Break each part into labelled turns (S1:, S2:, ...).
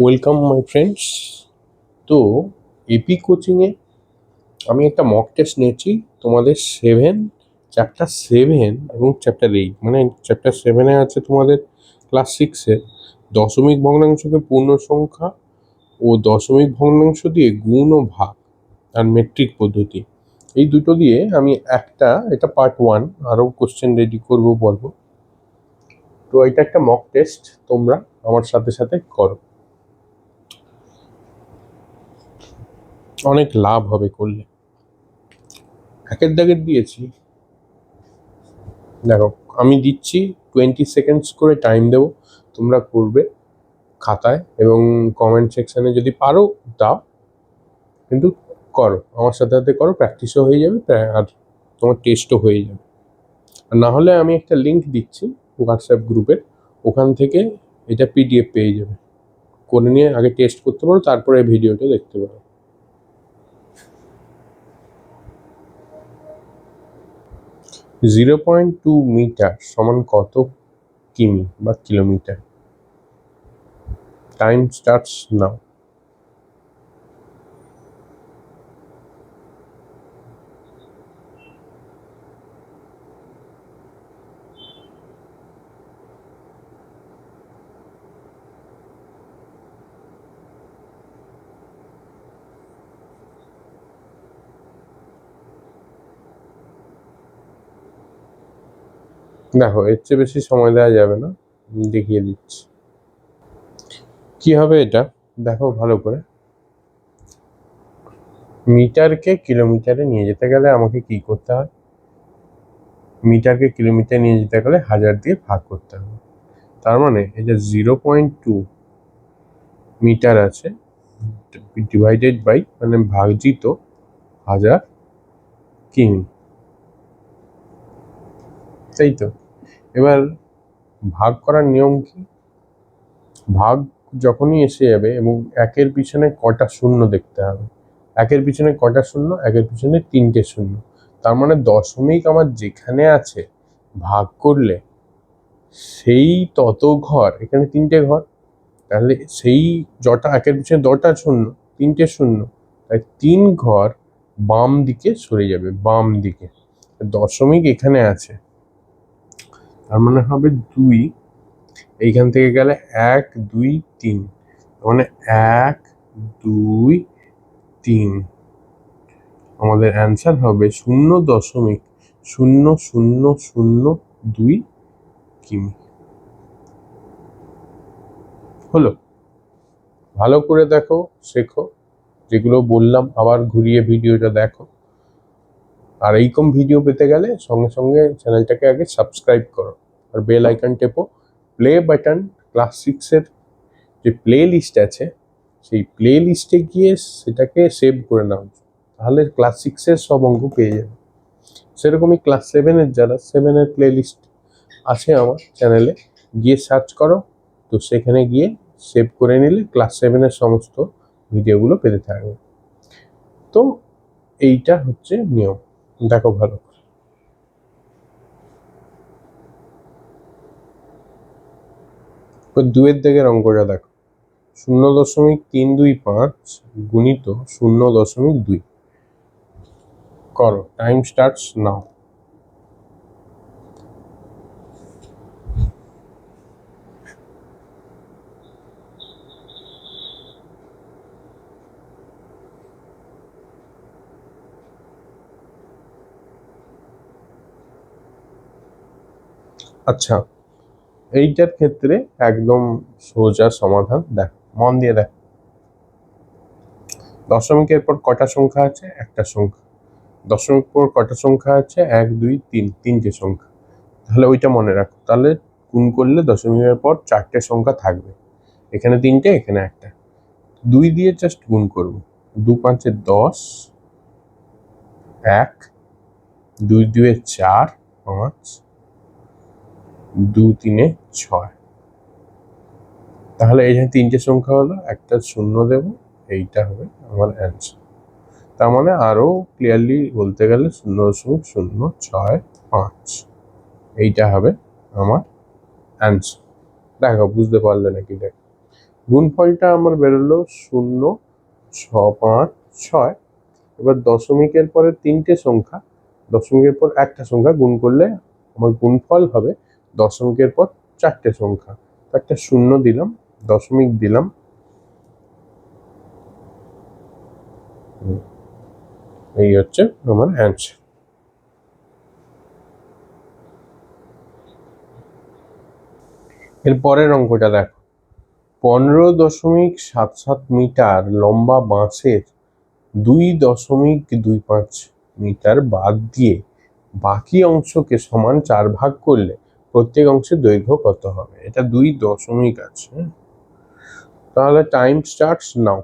S1: Welcome my friends. তো AP কোচিংয়ে আমি একটা মক টেস্ট নিয়েছি তোমাদের চ্যাপ্টার 7 এবং চ্যাপ্টার 8। মানে চ্যাপ্টার 7-এ আছে তোমাদের ক্লাস 6-এর দশমিক ভগ্নাংশকে পূর্ণ সংখ্যা ও দশমিক ভগ্নাংশ দিয়ে গুণ ও ভাগ আর মেট্রিক পদ্ধতি, এই দুটো দিয়ে আমি এটা পার্ট 1 আরও কোশ্চেন রেডি করবো বলবো। তো এটা একটা মক টেস্ট, তোমরা আমার সাথে সাথে করো, অনেক লাভ হবে করলে। একের দাগের দিয়েছি, দেখো আমি দিচ্ছি 20 সেকেন্ডস করে টাইম দেবো, তোমরা করবে খাতায় এবং কমেন্ট সেকশানে যদি পারো দাও, কিন্তু করো আমার সাথে সাথে করো, প্র্যাকটিসও হয়ে যাবে আর তোমার টেস্টও হয়ে যাবে। আর না হলে আমি একটা লিঙ্ক দিচ্ছি হোয়াটসঅ্যাপ গ্রুপের, ওখান থেকে এটা পিডিএফ পেয়ে যাবে, করে নিয়ে আগে টেস্ট করতে পারো, তারপরে ভিডিওটা দেখতে পারো। 0.2 মিটার সমান কত কিমি বা কিলোমিটার? Time starts now. দেখো এর চেয়ে বেশি সময় দেওয়া যাবে না, দেখিয়ে দিচ্ছি কি হবে এটা। দেখো ভালো করে, মিটারকে কিলোমিটারে নিয়ে যেতে গেলে আমাকে কি করতে হয়? মিটারকে কিলোমিটার নিয়ে যেতে গেলে 1000 দিয়ে ভাগ করতে হবে। তার মানে এই যে 0.2 মিটার আছে, ডিভাইডেড বাই মানে ভাজিত 1000 কিমি, তাই তো। এবার ভাগ করার নিয়ম কি? ভাগ যখনই এসে যাবে এবং একের পিছনে কটা শূন্য দেখতে হবে, একের পিছনে কটা শূন্য, একের পিছনে 3টে শূন্য। তার মানে দশমিক আমার যেখানে আছে ভাগ করলে সেই তত ঘর, এখানে 3টে ঘর, তাহলে সেই যটা একের পিছনে 10টা শূন্য, 3টে শূন্য, তাই 3 ঘর বাম দিকে সরে যাবে, বাম দিকে। দশমিক এখানে আছে, তার মানে হবে 2, এইখান থেকে গেলে 1 2 3, মানে 1 2 3। আমাদের অ্যান্সার হবে 0.0002 কিমি। হলো? ভালো করে দেখো, শেখো, যেগুলো বললাম আবার ঘুরিয়ে ভিডিওটা দেখো। আর এইরকম ভিডিও পেতে গেলে সঙ্গে সঙ্গে চ্যানেলটাকে আগে সাবস্ক্রাইব করো আর বেল আইকন টেপো। প্লে বাটন, ক্লাস 6-এর যে প্লে লিস্ট আছে সেই প্লে লিস্টে গিয়ে সেটাকে সেভ করে নাও, তাহলে ক্লাস 6-এর সব অঙ্ক পেয়ে যাবে। সেরকমই ক্লাস 7-এর যারা 7-এর প্লে লিস্ট আছে আমার চ্যানেলে, গিয়ে সার্চ করো, তো সেখানে গিয়ে সেভ করে নিলে ক্লাস 7-এর সমস্ত ভিডিওগুলো পেতে থাকবে। তো এইটা হচ্ছে নিয়ম, দেখো ভালো। 2-এর দিকের অঙ্কটা দেখো, 0.325 গুণিত 0.2 করো, টাইম স্টার্টস নাও। আচ্ছা, এইটার ক্ষেত্রে একদম সোজা সমাধান, দেখো মন দিয়ে দেখো। দশমিকের পর কটা সংখ্যা আছে? একটা সংখ্যা। দশমিক পর কটা সংখ্যা আছে? 1 2 3, 3টে সংখ্যা। তাহলে ওইটা মনে রাখো, তাহলে গুণ করলে দশমিকের পর 4টে সংখ্যা থাকবে, এখানে 3টে, এখানে একটা। 2 দিয়ে জাস্ট গুণ করবো, 2 5 10, 1 2 2 4 5, 2 3 6। তাহলে এখানে 3টে সংখ্যা হলো, একটা শূন্য দেব, এইটা হবে আমার অ্যান্সার। তার মানে আরো ক্লিয়ারলি বলতে গেলে 0.065, এইটা হবে আমার অ্যান্সার। দেখো বুঝতে পারলে নাকি? দেখো গুণফলটা আমার বেরোলো 0, 6, 5, 6। এবার দশমিকের পরে তিনটে সংখ্যা, দশমিকের পর একটা সংখ্যা গুণ করলে আমার গুণফল হবে দশমিকের পর চারটে সংখ্যা। একটা শূন্য দিলাম, দশমিক দিলাম, এই হচ্ছে আমার অ্যান্সার। এর পরের অঙ্কটা দেখো, 15.77 মিটার লম্বা বাঁশের 2.25 মিটার বাদ দিয়ে বাকি অংশকে সমান 4 ভাগ করলে প্রত্যেক অংশের দৈর্ঘ্য কত হবে? এটা 2 দশমিক আছে, তাহলে টাইম স্টার্টস নাও।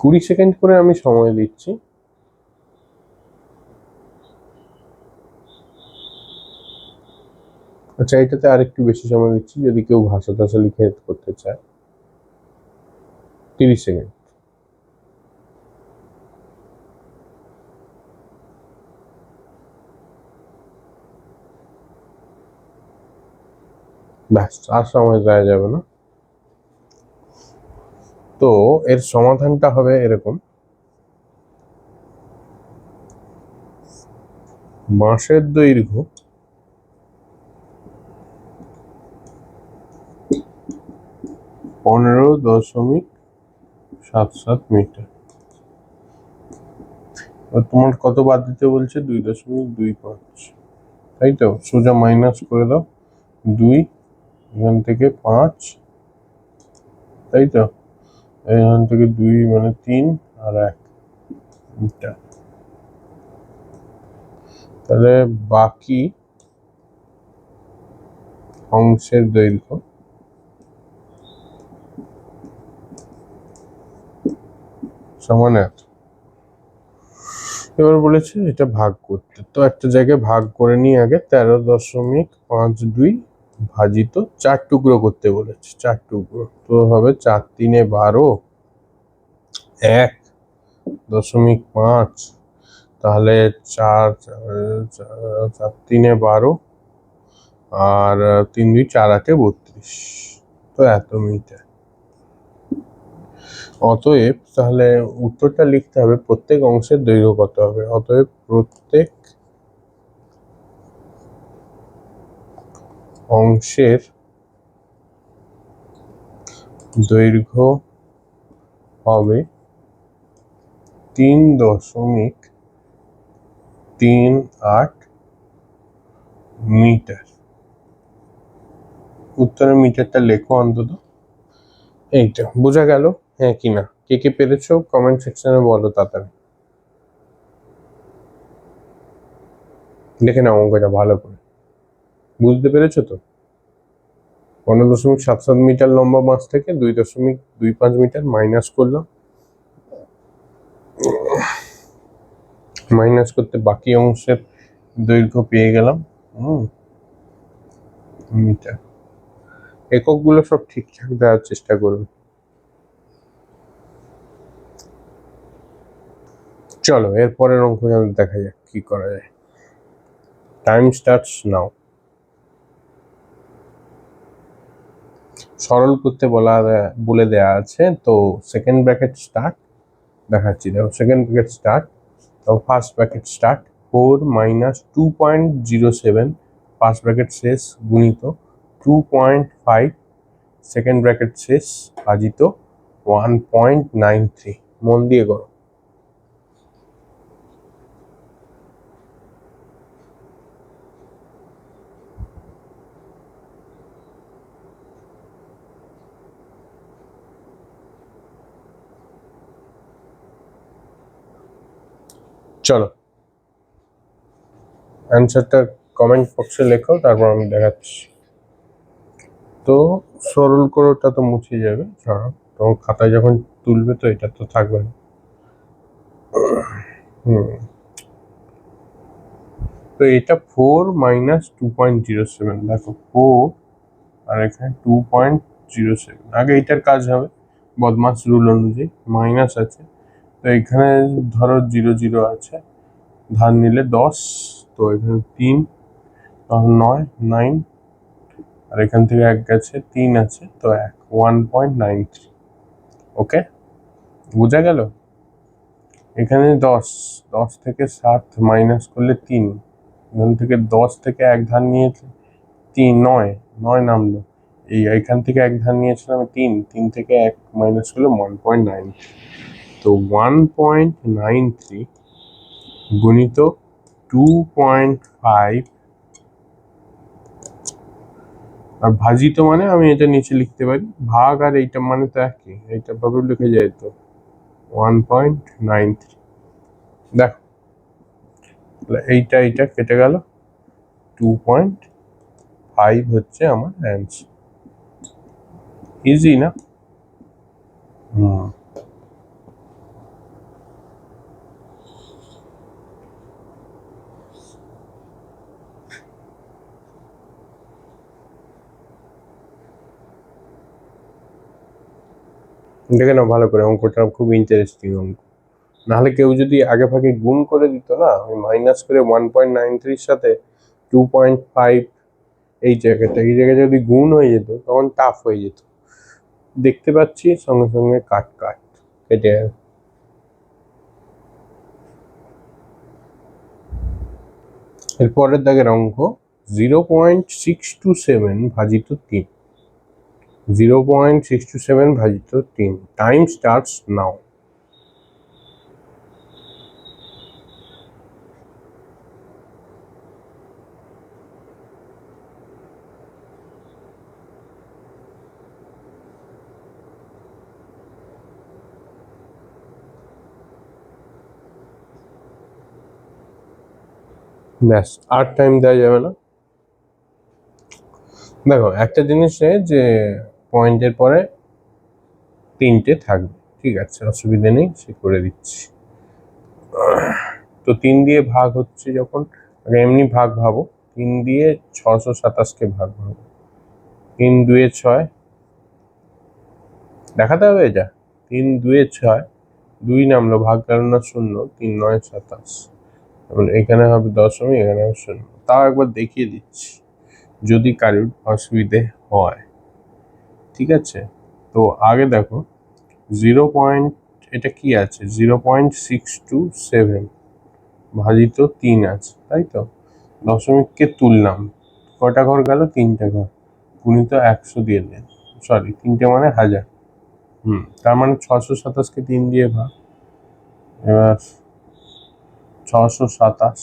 S1: কুড়ি সেকেন্ড করে আমি সময় দিচ্ছি। আচ্ছা, এটাতে আরেকটু বেশি সময় দিচ্ছি যদি কেউ ভাষা টাষা লিখে করতে চায়। 30 সেকেন্ড। ব্যাস, আর সময় দেওয়া যাবে না। তো এর সমাধানটা হবে এরকম, বাঁশের দৈর্ঘ্য 15.77 মিটার। তোমার কত বাদ দিতে বলছে? 2.25, তাই তো? সোজা মাইনাস করে দাও, 2 এখান থেকে 5, তাই তো? এখান থেকে 2 মানে 3 আর 1 মিটার। তাহলে বাকি অংশের দৈর্ঘ্য সমান এত। এবার বলেছে এটা ভাগ করতে, তো একটা জায়গায় ভাগ করে নিয়ে আগে 13.52 ভাজিত 4 টুকরো করতে বলেছে, 4 টুকরো তো হবে 4 3 12, 1.5, তাহলে 4 4 3 12 আর 3 2 4 8 32, তো এত মিটার। অতএব তাহলে উত্তরটা লিখতে হবে প্রত্যেক অংশের দৈর্ঘ্য কত হবে। অতএব প্রত্যেক অংশের দৈর্ঘ্য হবে 3.38 মিটার। উত্তরের মিটারটা লেখো অন্তত। এইটা বোঝা গেল হ্যাঁ কিনা? কে কে পেরেছো কমেন্ট সেকশনে বলো তাড়াতাড়ি। দেখে নাও অঙ্কটা ভালো করে, বুঝতে পেরেছো তো? 15.77 মিটার লম্বা বাঁশ থেকে 2.25 মিটার মাইনাস করলাম, মাইনাস করতে বাকি অংশের দৈর্ঘ্য পেয়ে গেলাম মিটার। এককগুলো সব ঠিকঠাক দেওয়ার চেষ্টা করবে। চলো এরপরের অঙ্ক দেখা যাক কি করা যায়। Time starts now. সরল করতে বলে দেয়া আছে, তো সেকেন্ড ব্র্যাকেট স্টার্ট দেখাচ্ছি, দেখো সেকেন্ড ব্র্যাকেট স্টার্ট, তো first bracket start 4 - 2.07 first bracket শেষ গুণিত 2.5 সেকেন্ড ব্র্যাকেট শেষ ভাজিত 1.93। মন দিয়ে করো। চলো অ্যান্সারটা কমেন্ট বক্সে লেখো, তারপর আমি দেখাচ্ছি। তো সরল করাটা তো মুছে যাবে, তোমার খাতায় যখন তুলবে তো এটা তো থাকবে না। তো এটা 4 - 2.07, দেখো 4 আর এখানে 2.07, আগে এটার কাজ হবে বদমাস রুল অনুযায়ী, মাইনাস আছে তো এখানে ধরো 0 0 আছে, ধার নিলে 10, তো এখানে 3, 9, 9, আর এখান থেকে 1 গেছে, 3 আছে, তো 1.93। ওকে, বোঝা গেল? এখানে 10, 10 থেকে 7 মাইনাস করলে 3, এখান থেকে 10 থেকে 1 ধার নিয়েছে 3, 9, 9 নামলো। এইখান থেকে 1 ধার নিয়েছিলাম 3, 3 থেকে 1 মাইনাস করলে 1.9। তো 1.93 গুণিত 2.5 আর ভাজিত মানে আমি এটা নিচে লিখতে পারি ভাগ, আর এইটা মানে তো একই, এইটা ভাবে লিখে যায় তো 1.93। দেখো এইটা কেটে গেল, 2.5 হচ্ছে আমার অ্যান্সার। ইজি না? দেখে নাও ভালো করে, অঙ্কটা খুব ইন্টারেস্টিং অঙ্ক। নাহলে কেউ যদি আগে ভাগে গুণ করে দিত না, ওই মাইনাস করে 1.93 সাথে 2.5 এই জায়গায় যদি গুণ হয়ে যেত তখন টাফ হয়ে যেত। দেখতে পাচ্ছি সঙ্গে সঙ্গে কাট কেটে যাবে। এরপরের দাগের অঙ্ক 0.627 ভাজিত 3, 0.627 ভাজিত 3, টাইম স্টার্টস নাও। ব্যাস, আর টাইম দেওয়া যাবে না। দেখো একটা জিনিসে যে পয়েন্টের পরে 3টে থাকবে, ঠিক আছে, অসুবিধা নেই, সে করে দিচ্ছি। তো 3 দিয়ে ভাগ হচ্ছে যখন, এমনি ভাগ ভাবো, 3 দিয়ে 627কে ভাগ ভাবো, 3 2 6, দেখাতে হবে এটা, 3 2 6, 2 নামলো, ভাগ গেল না 0, 3 9 27, এখানে হবে দশমিক, এখানে হবে 0। তাও একবার দেখিয়ে দিচ্ছি যদি কারোর অসুবিধে হয়, ঠিক আছে। তো আগে দেখো 0. এটা কি আছে, 0.627 ভাজিত 3 আছে, তাই তো, দশমিককে তুললাম, কটা ঘর গেল, 3টে ঘর, গুণিত 100 দিয়ে দেন, সরি 3টে মানে 1000, তার মানে 627কে 3 দিয়ে ভাগ, এবার 627,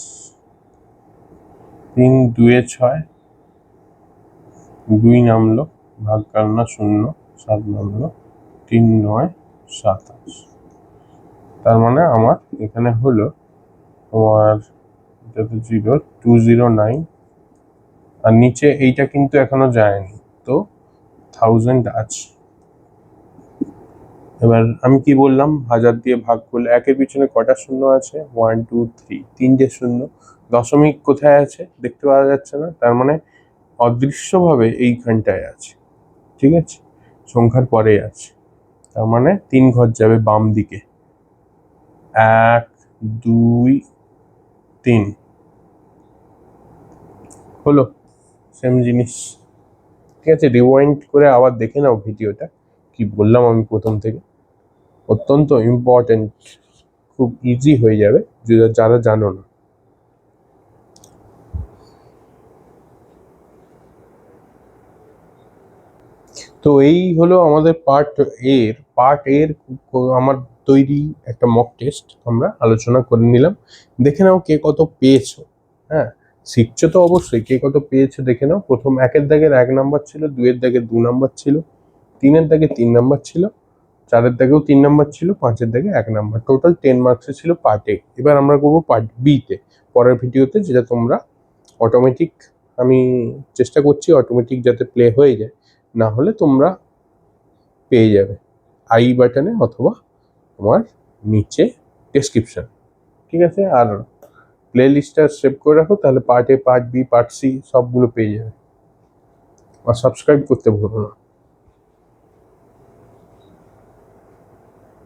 S1: 3 2 6, 2 নামলো, ভাগ গেল না 0, 7 নামলো, 3 9 27, তার মানে আমার এখানে হলো তোমার এটা তো 209, আর নিচে এইটা কিন্তু এখনো যায়নি, তো 1000 আছে। এবার আমি কি বললাম, 1000 দিয়ে ভাগ করলে একের পিছনে কটা শূন্য আছে, 1 2 3, 3টে শূন্য, দশমিক কোথায় আছে দেখতে পাওয়া যাচ্ছে না, তার মানে অদৃশ্যভাবে এইখানটায় আছে, ঠিক আছে, সংখ্যার পরে আছে, তার মানে 3 ঘর যাবে বাম দিকে, 1 2 3, হলো সেম জিনিস, ঠিক আছে। রিওয়াইন্ড করে আবার দেখে নাও ভিডিওটা, কি বললাম আমি প্রথম থেকে, অত্যন্ত ইম্পর্টেন্ট, খুব ইজি হয়ে যাবে যারা জানো না। তো এই হলো আমাদের পার্ট এর আমার তৈরি একটা মক টেস্ট আমরা আলোচনা করে নিলাম। দেখে নাও কে কত পেয়েছো, হ্যাঁ শিখছো তো অবশ্যই, কে কত পেয়েছো দেখে নাও। প্রথম 1 দাগের 1 নাম্বার ছিল, 2 দাগের 2 নাম্বার ছিল, 3 দাগে 3 নাম্বার ছিল, 4 দাগেও 3 নাম্বার ছিল, 5 দাগে 1 নাম্বার, টোটাল 10 মার্কসের ছিল পার্ট এ। এবার আমরা করবো পার্ট বি তে পরের ভিডিওতে, যেটা তোমরা অটোমেটিক, আমি চেষ্টা করছি অটোমেটিক যাতে প্লে হয়ে যায়, না হলে তোমরা পেয়ে যাবে আই বাটনে অথবা তোমার নিচে ডেসক্রিপশন, ঠিক আছে। আর প্লে লিস্টটা সেভ করে রাখো, তাহলে part A, part B, part C সবগুলো পেয়ে যাবে। আর সাবস্ক্রাইব করতে ভুলো না।